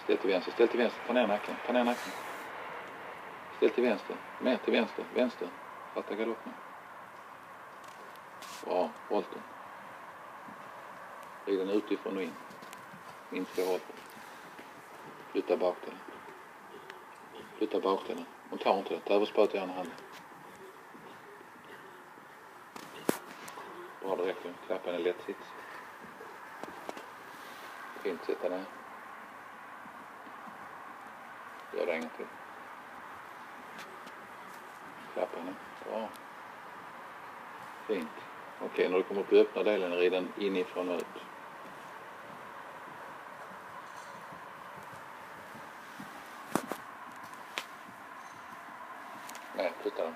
Ställ till vänster, ställ till vänster. Ta ner nacken, ta ner nacken. Ställ till vänster, mer till vänster, vänster. Fatta galoppen. Bra, volten. Lägg den utifrån och in. Minska volten. Flytta bakdelen. Flytta bakdelen. Hon tar inte det. Ta över spöet i ena handen. Bra, det räcker. Klappa den lätt sits. Fint, sätta ner. Gör det en gång till. Klappa henne. Bra. Fint. Okej, när du kommer upp och öppna delen, rid den inifrån och ut. Nej, flytta den.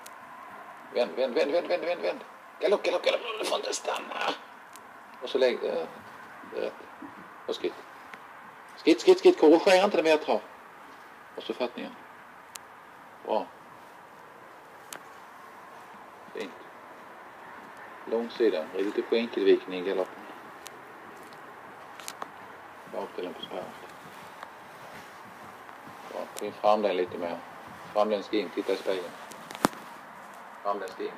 Vänd. Galopp. Du får inte stanna. Och så lägg det. Det är rätt. Och skritt. Skritt. Korrigera inte det mer trav. Och så fattningen. Bra. Fint. Långsida. Rid lite skänkelvikning i galoppen. Bakdelen på spåret. Bra. Till framdelen lite mer. Framdelen ska in. Titta i spegeln. Framdelen ska in.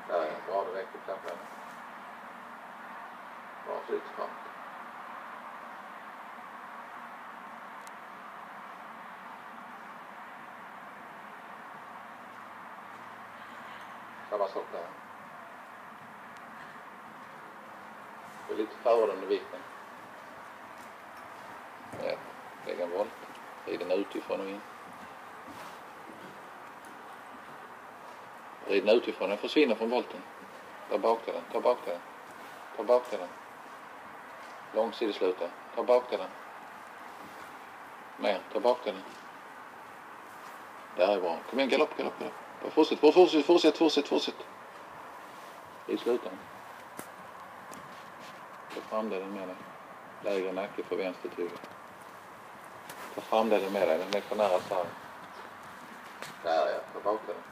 Där är bra. Det räcker. Klappa henne. Bra. Så lite framåt. Samma sak där. Det är lite före den i vikten. Lägg en volt. Rid den utifrån och in. Rid den utifrån. Den försvinner från volten. Ta bakdelen. Långsidesluta. Ta bakdelen. Mer. Ta bakdelen. Där är bra. Kom igen, galopp. Fortsätt. I slutet. Ta framdelen med dig. Lägre nacke för vänster tyget. Ta framdelen med dig. Den är för nära sargen. Där är jag. Ta bakdelen.